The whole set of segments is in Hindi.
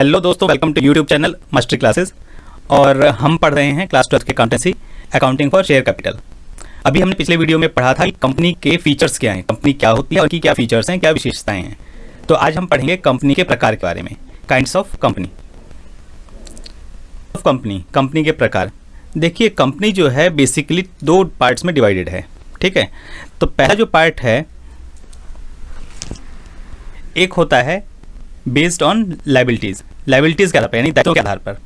हेलो दोस्तों, welcome to YouTube channel master classes. और हम पढ़ रहे हैं क्लास 12 के accountancy accounting for share capital. अभी हमने पिछले वीडियो में पढ़ा था कि कंपनी के फीचर्स क्या हैं, कंपनी क्या होती है और उनकी क्या फीचर्स हैं, क्या विशेषताएं हैं। तो आज हम पढ़ेंगे कंपनी के प्रकार के बारे में, काइंड्स ऑफ कंपनी। कंपनी के प्रकार देखिए, कंपनी जो है बेसिकली दो पार्ट्स में डिवाइडेड है। ठीक है, तो पहला जो पार्ट है एक होता है बेस्ड ऑन लाइबिलिटीज़ के आधार पर, यानी दायित्वों के आधार पर।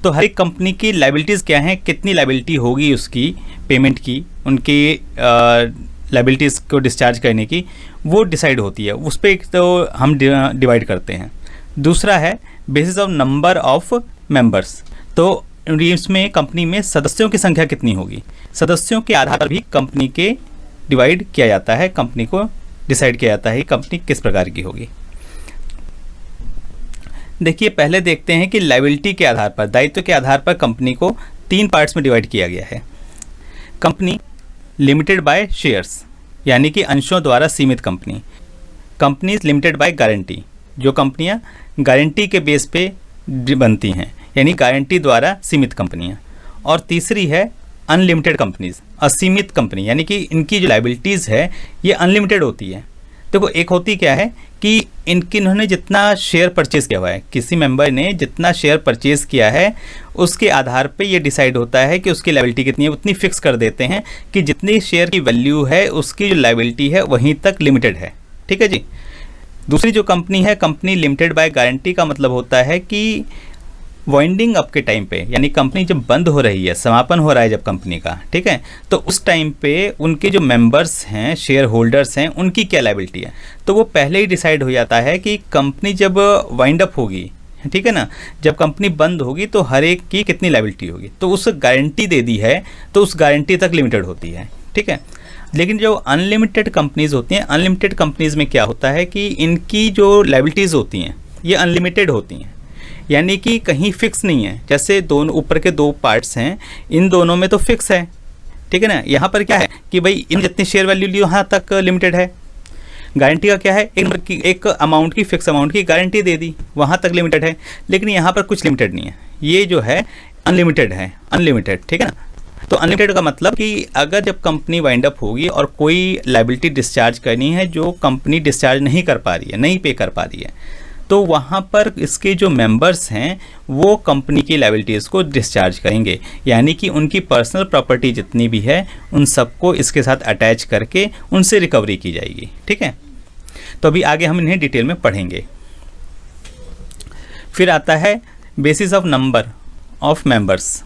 तो हर एक कंपनी की लाइबिलिटीज़ क्या हैं, कितनी लाइबिलिटी होगी उसकी पेमेंट की, उनकी लाइबिलिटीज़ को डिस्चार्ज करने की, वो डिसाइड होती है। उस पर एक तो हम डिवाइड करते हैं। दूसरा है basis of number of members. तो इसमें कंपनी में सदस्यों की संख्या कितनी होगी, सदस्यों के आधार पर भी कंपनी के डिवाइड किया जाता है, कंपनी को डिसाइड किया जाता है कंपनी किस प्रकार की होगी। देखिए, पहले देखते हैं कि लायबिलिटी के आधार पर, दायित्व के आधार पर कंपनी को तीन पार्ट्स में डिवाइड किया गया है। कंपनी लिमिटेड बाय शेयर्स, यानी कि अंशों द्वारा सीमित company. Companies limited by guarantee, जो कंपनियां गारंटी के बेस पे बनती हैं, यानी गारंटी द्वारा सीमित कंपनियां। और तीसरी है अनलिमिटेड कंपनीज, असीमित कंपनी, यानी कि इनकी जो लायबिलिटीज़ है ये अनलिमिटेड होती है। देखो, एक होती क्या है कि इन्होंने जितना शेयर परचेज़ किया हुआ है, किसी मेंबर ने जितना शेयर परचेज़ किया है उसके आधार पे ये डिसाइड होता है कि उसकी लायबिलिटी कितनी है, उतनी फिक्स कर देते हैं कि जितनी शेयर की वैल्यू है उसकी जो लायबिलिटी है वहीं तक लिमिटेड है। ठीक है जी। दूसरी जो कंपनी है, कंपनी लिमिटेड बाय गारंटी, का मतलब होता है कि वाइंडिंग अप के टाइम पे, यानी कंपनी जब बंद हो रही है, समापन हो रहा है जब कंपनी का, ठीक है, तो उस टाइम पे उनके जो मेंबर्स हैं, शेयर होल्डर्स हैं, उनकी क्या लायबिलिटी है, तो वो पहले ही डिसाइड हो जाता है कि कंपनी जब वाइंड अप होगी, ठीक है ना, जब कंपनी बंद होगी तो हर एक की कितनी लायबिलिटी होगी। तो उस गारंटी दे दी है तो उस गारंटी तक लिमिटेड होती है। ठीक है, लेकिन जो अनलिमिटेड कंपनीज होती हैं, अनलिमिटेड कंपनीज में क्या होता है कि इनकी जो लायबिलिटीज़ होती हैं ये अनलिमिटेड होती हैं, यानी कि कहीं फिक्स नहीं है। जैसे दोनों ऊपर के दो पार्ट्स हैं, इन दोनों में तो फिक्स है, ठीक है ना। यहाँ पर क्या है कि भाई इन जितनी शेयर वैल्यू ली वहाँ तक लिमिटेड है। गारंटी का क्या है, एक अमाउंट की, फिक्स अमाउंट की गारंटी दे दी, वहाँ तक लिमिटेड है। लेकिन यहाँ पर कुछ लिमिटेड नहीं है, ये जो है अनलिमिटेड है, अनलिमिटेड, ठीक है ना। तो अनलिमिटेड का मतलब कि अगर जब कंपनी वाइंड अप होगी और कोई लायबिलिटी डिस्चार्ज करनी है जो कंपनी डिस्चार्ज नहीं कर पा रही है, नहीं पे कर पा रही है, तो वहाँ पर इसके जो मेंबर्स हैं वो कंपनी की लायबिलिटीज़ को डिस्चार्ज करेंगे, यानी कि उनकी पर्सनल प्रॉपर्टी जितनी भी है उन सबको इसके साथ अटैच करके उनसे रिकवरी की जाएगी। ठीक है, तो अभी आगे हम इन्हें डिटेल में पढ़ेंगे। फिर आता है basis of number of members.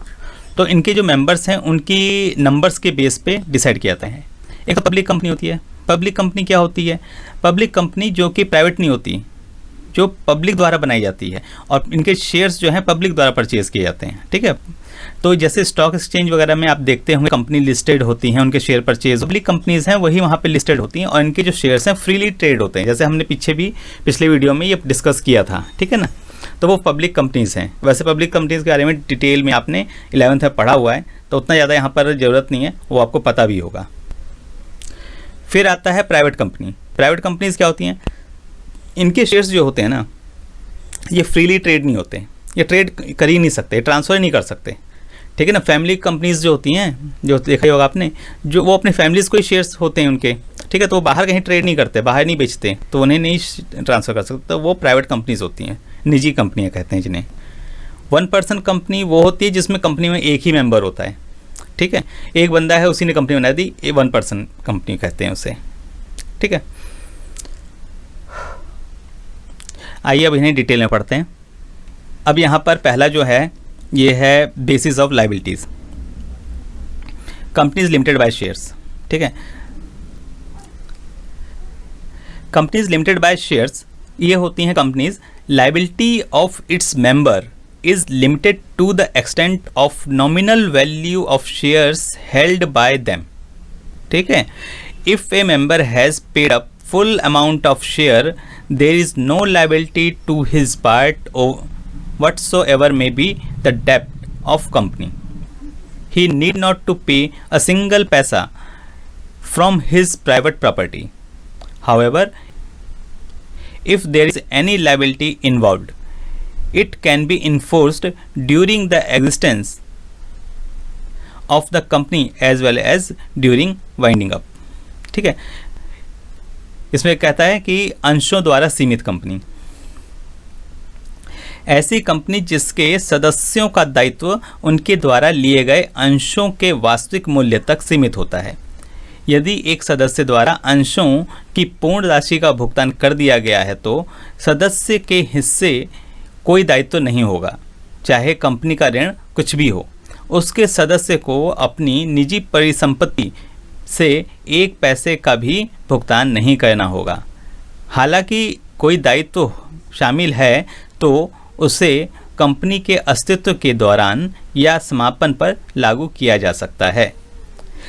तो इनके जो मेंबर्स हैं उनकी नंबर्स के बेस पे डिसाइड किया जाता है। एक पब्लिक कंपनी होती है। पब्लिक कंपनी क्या होती है, पब्लिक कंपनी जो कि प्राइवेट नहीं होती, जो पब्लिक द्वारा बनाई जाती है, और इनके शेयर्स जो हैं पब्लिक द्वारा परचेज़ किए जाते हैं। ठीक है, तो जैसे स्टॉक एक्सचेंज वगैरह में आप देखते होंगे कंपनी लिस्टेड होती हैं, उनके शेयर परचेज पब्लिक कंपनीज़ हैं वही वहाँ पे लिस्टेड होती हैं, और इनके जो शेयर्स हैं फ्रीली ट्रेड होते हैं, जैसे हमने पिछले वीडियो में ये डिस्कस किया था। ठीक है ना, तो वो पब्लिक कंपनीज़ हैं। वैसे पब्लिक कंपनीज़ के बारे में डिटेल में आपने 11th में पढ़ा हुआ है, तो उतना ज़्यादा यहाँ पर ज़रूरत नहीं है, वो आपको पता भी होगा। फिर आता है प्राइवेट कंपनी। प्राइवेट कंपनीज़ क्या होती हैं, इनके शेयर्स जो होते हैं ना ये फ्रीली ट्रेड नहीं होते, ये ट्रेड कर ही नहीं सकते, ट्रांसफ़र ही नहीं कर सकते। ठीक है ना। फैमिली कंपनीज़ जो होती हैं, जो देखा ही होगा आपने, जो वो अपने फैमिलीज़ को ही शेयर्स होते हैं उनके, ठीक है, तो वो बाहर कहीं ट्रेड नहीं करते, बाहर नहीं बेचते, तो उन्हें नहीं ट्रांसफ़र कर सकते, तो वो प्राइवेट कंपनीज़ होती हैं, निजी कंपनियाँ कहते हैं जिन्हें। 1 पर्सन कंपनी वो होती है जिसमें कंपनी में एक ही मेंबर होता है। ठीक है, एक बंदा है, उसी ने कंपनी बना दी, ये 1 पर्सन कंपनी कहते हैं उसे। ठीक है, आइए अब इन्हें डिटेल में पढ़ते हैं। अब यहाँ पर पहला जो है ये है basis of liabilities. Companies limited by shares. ठीक है, कंपनीज लिमिटेड बाय शेयर्स ये होती हैं companies, liability of its member is limited to the extent of nominal value of shares held by them. ठीक है, if a member has paid up full amount of share, there is no liability to his part of whatsoever may be the debt of company. He need not to pay a single paisa from his private property. However, if there is any liability involved, it can be enforced during the existence of the company as well as during winding up. ठीक है, इसमें कहता है कि अंशों द्वारा सीमित कंपनी, ऐसी कंपनी जिसके सदस्यों का दायित्व उनके द्वारा लिए गए अंशों के वास्तविक मूल्य तक सीमित होता है। यदि एक सदस्य द्वारा अंशों की पूर्ण राशि का भुगतान कर दिया गया है तो सदस्य के हिस्से कोई दायित्व नहीं होगा, चाहे कंपनी का ऋण कुछ भी हो। उसके सदस्य को अपनी निजी परिसंपत्ति से एक पैसे का भी भुगतान नहीं करना होगा। हालांकि कोई दायित्व शामिल है तो उसे कंपनी के अस्तित्व के दौरान या समापन पर लागू किया जा सकता है।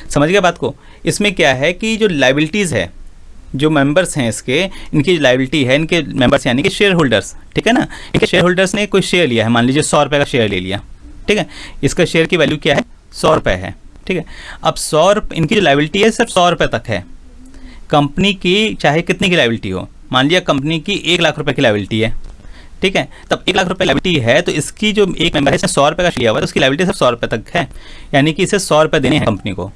समझ गए बात को? इसमें क्या है कि जो लायबिलिटीज़ है, जो मेंबर्स हैं इसके, इनकी जो लायबिलिटी है, इनके मेंबर्स यानी कि शेयर होल्डर्स, ठीक है ना, इनके शेयर होल्डर्स ने कोई शेयर लिया है, मान लीजिए 100 रुपये का शेयर ले लिया, ठीक है, इसका शेयर की वैल्यू क्या है, 100 रुपये है, ठीक है। अब 100 रुपये इनकी जो लायबिलिटी है सिर्फ 100 रुपये तक है। कंपनी की चाहे कितनी की लायबिलिटी हो, मान लिया कंपनी की 1 लाख रुपये की लायबिलिटी है, ठीक है, तब 1 लाख रुपये लायबिलिटी है तो इसकी जो एक मेंबर है इसने 100 रुपये का लिया हुआ है तो उसकी लायबिलिटी सिर्फ 100 रुपये तक है, यानी कि इसे 100 रुपये देने हैं कंपनी को।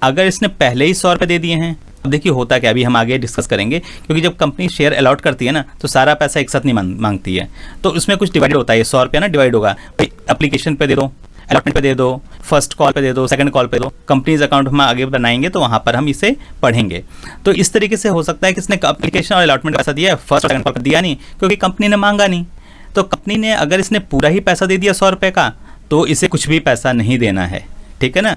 अगर इसने पहले ही 100 रुपये दे दिए हैं, अब देखिए होता क्या, अभी हम आगे डिस्कस करेंगे, क्योंकि जब कंपनी शेयर अलॉट करती है ना तो सारा पैसा एक साथ नहीं मांगती है, तो उसमें कुछ डिवाइड होता है। 100 रुपया ना डिवाइड होगा, एप्लीकेशन पे दे दो, अलॉटमेंट पे दे दो, फर्स्ट कॉल पे दे दो, सेकंड कॉल पे दो, कंपनीज अकाउंट हम आगे बनाएंगे तो वहाँ पर हम इसे पढ़ेंगे। तो इस तरीके से हो सकता है कि इसने एप्लीकेशन और अलॉटमेंट पैसा दिया है, फर्स्ट और सेकंड कॉल पर दिया नहीं क्योंकि कंपनी ने मांगा नहीं। तो कंपनी ने अगर इसने पूरा ही पैसा दे दिया 100 रुपये का तो इसे कुछ भी पैसा नहीं देना है, ठीक है ना।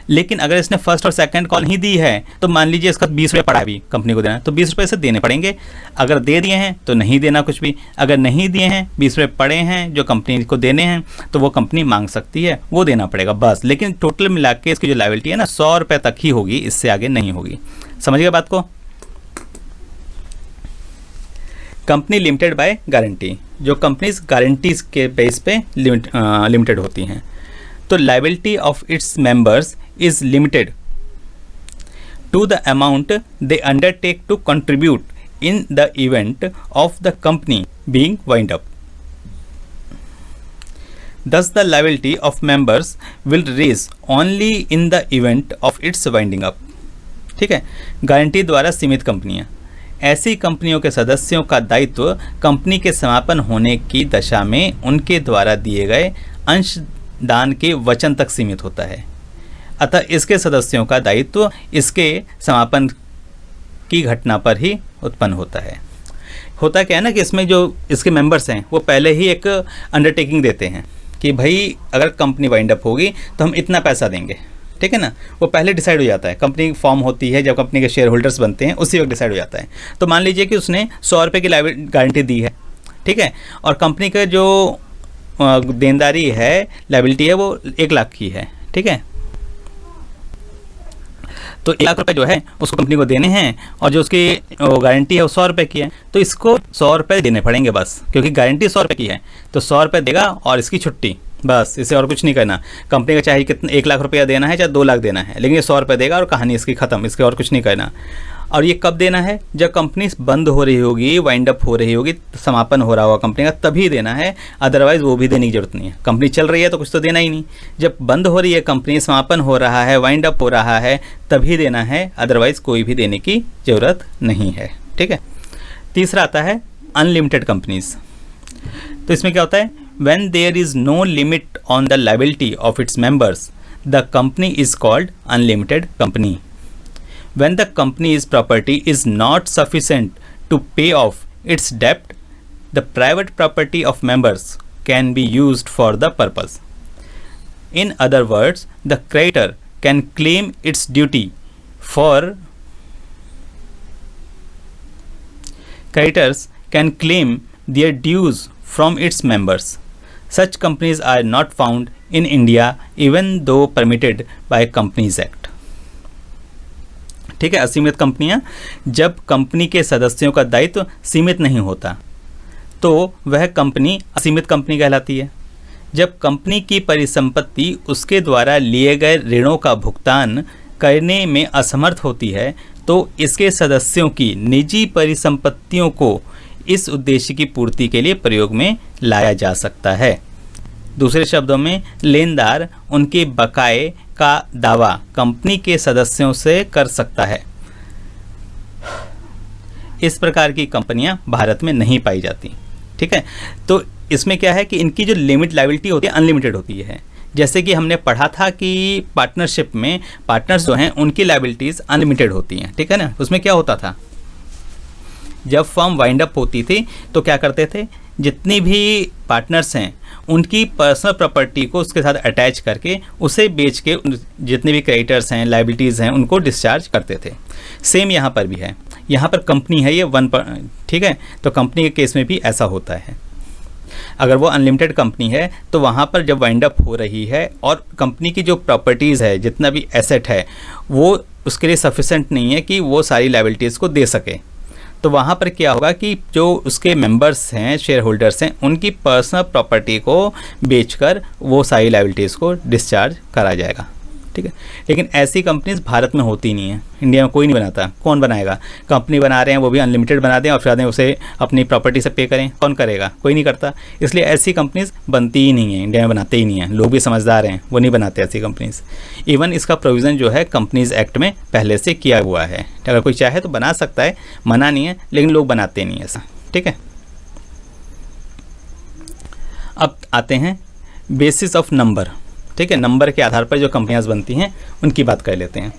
लेकिन अगर इसने फर्स्ट और सेकंड कॉल ही दी है तो मान लीजिए इसका 20 रुपये पड़ा भी कंपनी को देना, तो 20 रुपये से देने पड़ेंगे। अगर दे दिए हैं तो नहीं देना कुछ भी, अगर नहीं दिए हैं 20 रुपये पड़े हैं जो कंपनी को देने हैं तो वो कंपनी मांग सकती है, वो देना पड़ेगा बस। लेकिन टोटल मिला के इसकी जो लायबिलिटी है ना 100 रुपये तक ही होगी, इससे आगे नहीं होगी। समझिएगा बात को। कंपनी लिमिटेड बाय गारंटी, जो कंपनीज गारंटीज के बेस पे लिमिटेड होती हैं, तो liability of its members is limited to the amount they undertake to contribute in the event of the company being wind up. Thus the liability of members will raise only in the event of its winding up। ठीक है, गारंटी द्वारा सीमित कंपनियां, ऐसी कंपनियों के सदस्यों का दायित्व कंपनी के समापन होने की दशा में उनके द्वारा दिए गए अंशदान के वचन तक सीमित होता है। अतः इसके सदस्यों का दायित्व इसके समापन की घटना पर ही उत्पन्न होता है। होता क्या है ना कि इसमें जो इसके मेंबर्स हैं वो पहले ही एक अंडरटेकिंग देते हैं कि भाई अगर कंपनी वाइंड अप होगी तो हम इतना पैसा देंगे, ठीक है ना। वो पहले डिसाइड हो जाता है, कंपनी फॉर्म होती है जब कंपनी के शेयर होल्डर्स बनते हैं उसी वक्त डिसाइड हो जाता है। तो मान लीजिए कि उसने 100 रुपये की गारंटी दी है, ठीक है, और कंपनी का जो देनदारी है, लायबिलिटी है, वो 1 लाख की है, ठीक है। तो 1 लाख रुपये जो है उसको कंपनी को देने हैं और जो उसकी गारंटी है वो 100 रुपये की है, तो इसको 100 रुपये देने पड़ेंगे बस, क्योंकि गारंटी 100 रुपये की है तो 100 रुपये देगा और इसकी छुट्टी, बस, इसे और कुछ नहीं करना। कंपनी का चाहे कितना 1 लाख रुपया देना है चाहे 2 लाख देना है, लेकिन ये 100 रुपये देगा और कहानी इसकी ख़त्म, इसके और कुछ नहीं करना। और ये कब देना है, जब कंपनी बंद हो रही होगी, वाइंड अप हो रही होगी, समापन हो रहा होगा कंपनी का, तभी देना है, अदरवाइज़ वो भी देने की जरूरत नहीं है। कंपनी चल रही है तो कुछ तो देना ही नहीं, जब बंद हो रही है कंपनी, समापन हो रहा है, वाइंड अप हो रहा है, तभी देना है, अदरवाइज़ कोई भी देने की ज़रूरत नहीं है, ठीक है। तीसरा आता है अनलिमिटेड कंपनीज। तो इसमें क्या होता है, when there is no limit on the liability of its members, the company is called unlimited company. When the company's property is not sufficient to pay off its debt, the private property of members can be used for the purpose. In other words, the creditor can claim its duty for creditors can claim their dues from its members. Such companies are not found in India even though permitted by Companies Act। ठीक है, असीमित कंपनियां, जब कंपनी के सदस्यों का दायित्व सीमित नहीं होता तो वह कंपनी असीमित कंपनी कहलाती है। जब कंपनी की परिसंपत्ति उसके द्वारा लिए गए ऋणों का भुगतान करने में असमर्थ होती है तो इसके सदस्यों की निजी परिसंपत्तियों को इस उद्देश्य की पूर्ति के लिए प्रयोग में लाया जा सकता है। दूसरे शब्दों में, लेनदार उनके बकाये का दावा कंपनी के सदस्यों से कर सकता है। इस प्रकार की कंपनियां भारत में नहीं पाई जाती। ठीक है, तो इसमें क्या है कि इनकी जो लिमिट लायबिलिटी होती है अनलिमिटेड होती है। जैसे कि हमने पढ़ा था कि पार्टनरशिप में पार्टनर्स जो हैं उनकी लायबिलिटीज़ अनलिमिटेड होती हैं। ठीक है ना, उसमें क्या होता था, जब फर्म वाइंड अप होती थी तो क्या करते थे, जितनी भी पार्टनर्स हैं उनकी पर्सनल प्रॉपर्टी को उसके साथ अटैच करके उसे बेच के जितने भी क्रेडिटर्स हैं, लायबिलिटीज़ हैं, उनको डिस्चार्ज करते थे। सेम यहाँ पर भी है। यहाँ पर कंपनी है ये ठीक है, तो कंपनी के केस में भी ऐसा होता है। अगर वो अनलिमिटेड कंपनी है तो वहाँ पर जब वाइंड अप हो रही है और कंपनी की जो प्रॉपर्टीज़ है, जितना भी एसेट है, वो उसके लिए सफिशेंट नहीं है कि वो सारी लायबिलिटीज़ को दे सके, तो वहाँ पर क्या होगा कि जो उसके मेंबर्स हैं, शेयर होल्डर्स हैं, उनकी पर्सनल प्रॉपर्टी को बेचकर वो सारी लायबिलिटीज़ को डिस्चार्ज करा जाएगा। ठीक है, लेकिन ऐसी कंपनीज भारत में होती नहीं है। इंडिया में कोई नहीं बनाता। कौन बनाएगा? कंपनी बना रहे हैं वो भी अनलिमिटेड बना दें और फिर उसे अपनी प्रॉपर्टी से पे करें, कौन करेगा? कोई नहीं करता। इसलिए ऐसी कंपनीज बनती ही नहीं है, इंडिया में बनाते ही नहीं है। लोग भी समझदार हैं, वो नहीं बनाते ऐसी कंपनीज। इवन इसका प्रोविज़न जो है कंपनीज एक्ट में पहले से किया हुआ है। अगर कोई चाहे तो बना सकता है, मना नहीं है, लेकिन लोग बनाते नहीं ऐसा। ठीक है, अब आते हैं बेसिस ऑफ नंबर। ठीक है, नंबर के आधार पर जो कंपनियां बनती हैं उनकी बात कर लेते हैं।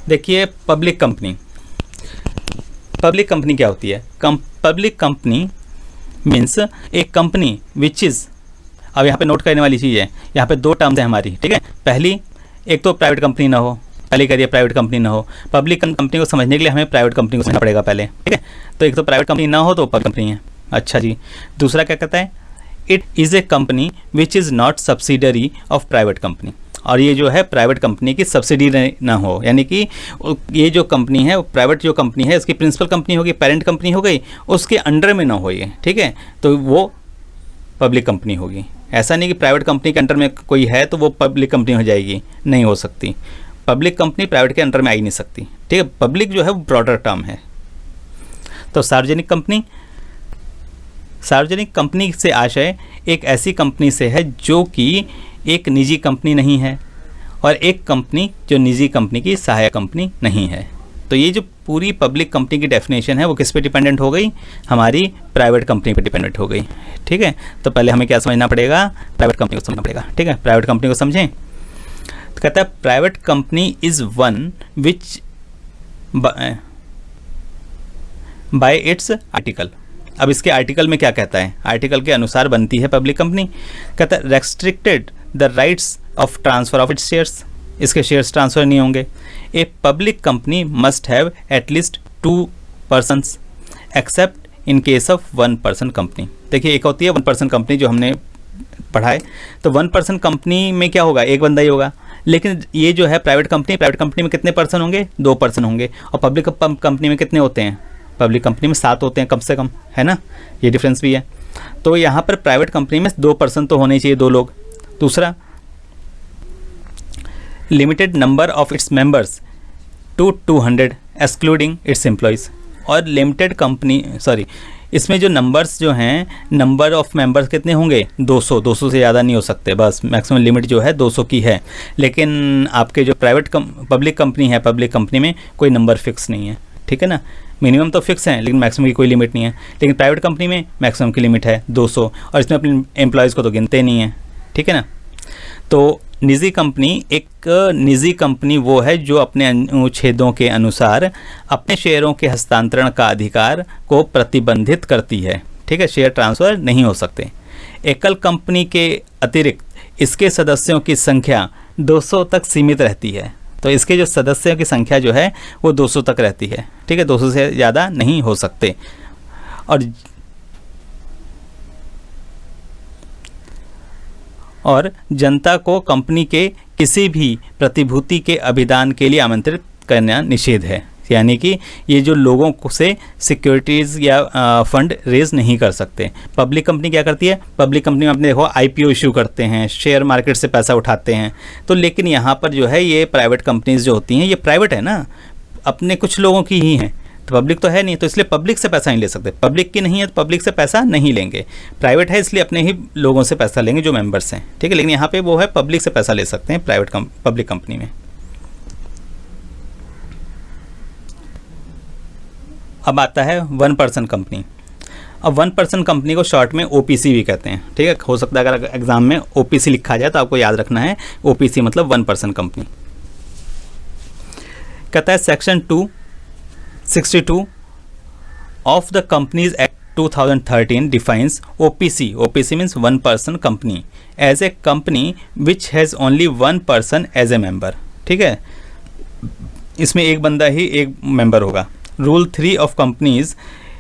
देखिए, पब्लिक कंपनी क्या होती है? पब्लिक कंपनी मीन्स एक कंपनी विच इज़, अब यहाँ पे नोट करने वाली चीज़ है, यहाँ पे दो टर्म्स है हमारी। ठीक है, पहली, एक तो प्राइवेट कंपनी ना हो, पहले करिए प्राइवेट कंपनी ना हो। पब्लिक कंपनी को समझने के लिए हमें प्राइवेट कंपनी को समझना पड़ेगा पहले। ठीक है, तो एक तो प्राइवेट कंपनी ना हो तो पब्लिक कंपनी है। अच्छा जी, दूसरा क्या कहता है? It is a company which is not subsidiary of private company. और ये जो है प्राइवेट कंपनी की सब्सिडी ना हो, यानी कि ये जो कंपनी है, प्राइवेट जो कंपनी है, इसकी प्रिंसिपल कंपनी होगी, पेरेंट कंपनी हो गई, उसके अंडर में ना हो ये। ठीक है, तो वो पब्लिक कंपनी होगी। ऐसा नहीं कि प्राइवेट कंपनी के अंडर में कोई है तो वो पब्लिक कंपनी हो जाएगी, नहीं हो सकती। पब्लिक कंपनी प्राइवेट के अंडर में आ ही नहीं सकती। ठीक है, पब्लिक जो है वो ब्रॉडर टर्म है। तो सार्वजनिक कंपनी से आशय एक ऐसी कंपनी से है जो कि एक निजी कंपनी नहीं है और एक कंपनी जो निजी कंपनी की सहायक कंपनी नहीं है। तो ये जो पूरी पब्लिक कंपनी की डेफिनेशन है वो किस पे डिपेंडेंट हो गई? हमारी प्राइवेट कंपनी पे डिपेंडेंट हो गई। ठीक है, तो पहले हमें क्या समझना पड़ेगा? प्राइवेट कंपनी को समझना पड़ेगा। ठीक है, प्राइवेट कंपनी को समझें तो कहता है private company is one which bye it's article. अब इसके आर्टिकल में क्या कहता है? आर्टिकल के अनुसार बनती है पब्लिक कंपनी। कहता है restricted the rights of transfer of its shares, इसके शेयर्स ट्रांसफर नहीं होंगे। A public company must have at least 2 persons accept in case of 1 person company. देखिए, एक होती है 1 पर्सन कंपनी जो हमने पढ़ा है, तो 1 पर्सन कंपनी में क्या होगा? एक बंदा ही होगा। लेकिन ये जो है प्राइवेट कंपनी में कितने पर्सन होंगे? 2 पर्सन होंगे। और पब्लिक कंपनी में कितने होते हैं? पब्लिक कंपनी में 7 होते हैं कम से कम, है ना? ये डिफरेंस भी है। तो यहाँ पर प्राइवेट कंपनी में 2 पर्सन तो होने चाहिए, 2 लोग। दूसरा, limited number of its members to 200 excluding its employees. और लिमिटेड कंपनी इसमें जो नंबर्स जो हैं, नंबर ऑफ मेंबर्स कितने होंगे? 200 से ज़्यादा नहीं हो सकते, बस मैक्सिमम लिमिट जो है 200 की है। लेकिन आपके जो पब्लिक कंपनी है, पब्लिक कंपनी में कोई नंबर फिक्स नहीं है। ठीक है ना, मिनिमम तो फिक्स है लेकिन मैक्सिमम की कोई लिमिट नहीं है। लेकिन प्राइवेट कंपनी में मैक्सिमम की लिमिट है 200 और इसमें अपने एम्प्लॉयज़ को तो गिनते नहीं है। ठीक है ना, तो निजी कंपनी वो है जो अपने अनुच्छेदों के अनुसार अपने शेयरों के हस्तांतरण का अधिकार को प्रतिबंधित करती है। ठीक है, शेयर ट्रांसफ़र नहीं हो सकते। एकल कंपनी के अतिरिक्त इसके सदस्यों की संख्या 200 तक सीमित रहती है। तो इसके जो सदस्यों की संख्या जो है वो 200 तक रहती है। ठीक है, 200 से ज़्यादा नहीं हो सकते। और जनता को कंपनी के किसी भी प्रतिभूति के अभिदान के लिए आमंत्रित करना निषेध है। यानी कि ये जो लोगों को से सिक्योरिटीज़ या फंड रेज नहीं कर सकते। पब्लिक कंपनी क्या करती है? पब्लिक कंपनी में आपने देखो IPO इशू करते हैं, शेयर मार्केट से पैसा उठाते हैं। तो लेकिन यहाँ पर जो है ये प्राइवेट कंपनीज जो होती हैं, ये प्राइवेट है ना, अपने कुछ लोगों की ही हैं। तो पब्लिक तो है नहीं, तो इसलिए पब्लिक से पैसा नहीं ले सकते। पब्लिक की नहीं है तो पब्लिक से पैसा नहीं लेंगे। प्राइवेट है इसलिए अपने ही लोगों से पैसा लेंगे जो मेंबर्स हैं, ठीक है। लेकिन यहाँ पे वो है पब्लिक से पैसा ले सकते हैं पब्लिक कंपनी में। अब आता है 1 पर्सन कंपनी। अब 1 पर्सन कंपनी को शॉर्ट में OPC भी कहते हैं, ठीक है। हो सकता है अगर एग्जाम में OPC लिखा जाए तो आपको याद रखना है, OPC मतलब 1 पर्सन कंपनी। कहता है section 262 of the companies act 2013 defines OPC, OPC means 1 person company, as a company which has only 1 person as a member, ठीक है। इसमें एक बंदा ही एक मेंबर होगा। Rule 3 of companies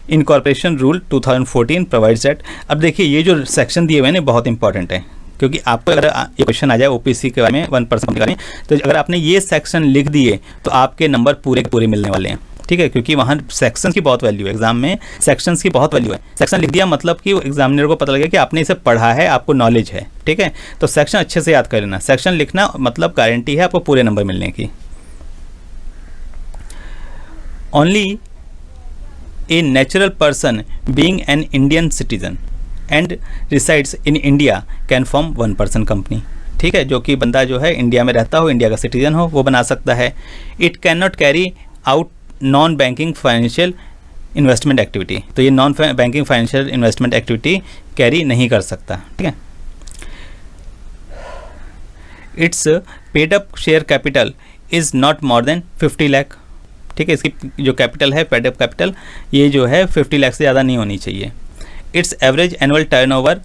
incorporation rule 2014 provides that. अब देखिए ये जो सेक्शन दिए हुए हैं बहुत इंपॉर्टेंट है, क्योंकि आपको अगर ये क्वेश्चन आ जाए OPC के बारे में 1 पर्सन कंपनी के बारे में, तो अगर आपने ये सेक्शन लिख दिए तो आपके नंबर पूरे के पूरे मिलने वाले हैं, ठीक है। क्योंकि वहाँ सेक्शन की बहुत वैल्यू है, एग्जाम में सेक्शंस की बहुत वैल्यू है। सेक्शन लिख दिया मतलब कि एग्जामिनर को पता लगेगा कि आपने इसे पढ़ा है, आपको नॉलेज है, ठीक है। तो सेक्शन अच्छे से याद कर लेना। सेक्शन लिखना मतलब गारंटी है आपको पूरे नंबर मिलने की। Only a natural person being an Indian citizen and resides in India can form 1 person company, ठीक है। जो कि बंदा जो है इंडिया में रहता हो, इंडिया का सिटीजन हो, वो बना सकता है। It can not carry out non banking financial investment activity, तो ये non banking financial investment activity carry नहीं कर सकता, ठीक है। It's paid up share capital is not more than 50 lakh, ठीक है। इसकी जो कैपिटल है, पेड अप कैपिटल, ये जो है 50 लाख से ज़्यादा नहीं होनी चाहिए। It's average annual turnover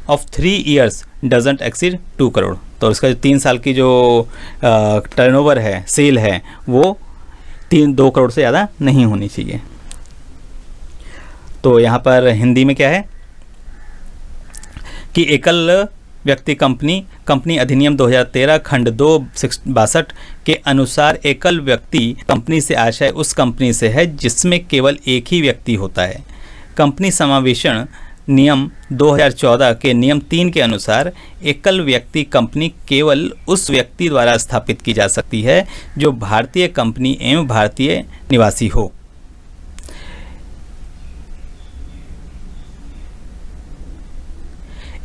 of 3 years doesn't exceed 2 crore, तो इसका 3 साल की जो टर्नओवर है, सेल है, वो 2 करोड़ से ज़्यादा नहीं होनी चाहिए। तो यहाँ पर हिंदी में क्या है कि एकल व्यक्ति कंपनी अधिनियम 2013 खंड 2 62 के अनुसार एकल व्यक्ति कंपनी से आशय उस कंपनी से है जिसमें केवल एक ही व्यक्ति होता है। कंपनी समावेशन नियम 2014 के नियम 3 के अनुसार एकल व्यक्ति कंपनी केवल उस व्यक्ति द्वारा स्थापित की जा सकती है जो भारतीय कंपनी एवं भारतीय निवासी हो।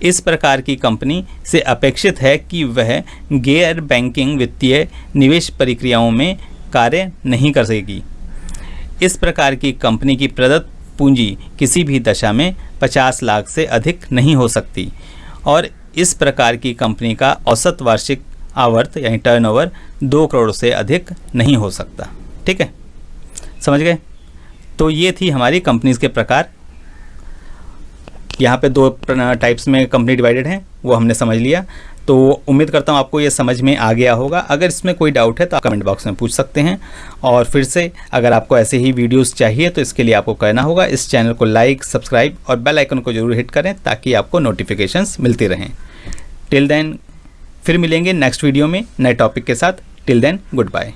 इस प्रकार की कंपनी से अपेक्षित है कि वह गैर बैंकिंग वित्तीय निवेश प्रक्रियाओं में कार्य नहीं कर सकेगी। इस प्रकार की कंपनी की प्रदत्त पूंजी किसी भी दशा में 50 लाख से अधिक नहीं हो सकती और इस प्रकार की कंपनी का औसत वार्षिक आवर्त यानी टर्नओवर 2 करोड़ से अधिक नहीं हो सकता, ठीक है। समझ गए? तो ये थी हमारी कंपनीज के प्रकार। यहाँ पे 2 टाइप्स में कंपनी डिवाइडेड हैं, वो हमने समझ लिया। तो उम्मीद करता हूँ आपको ये समझ में आ गया होगा। अगर इसमें कोई डाउट है तो आप कमेंट बॉक्स में पूछ सकते हैं। और फिर से अगर आपको ऐसे ही वीडियोस चाहिए तो इसके लिए आपको करना होगा इस चैनल को लाइक, सब्सक्राइब और बेल आइकन को जरूर हिट करें ताकि आपको नोटिफिकेशंस मिलती रहें। टिल देन फिर मिलेंगे नेक्स्ट वीडियो में नए टॉपिक के साथ। Till then good bye.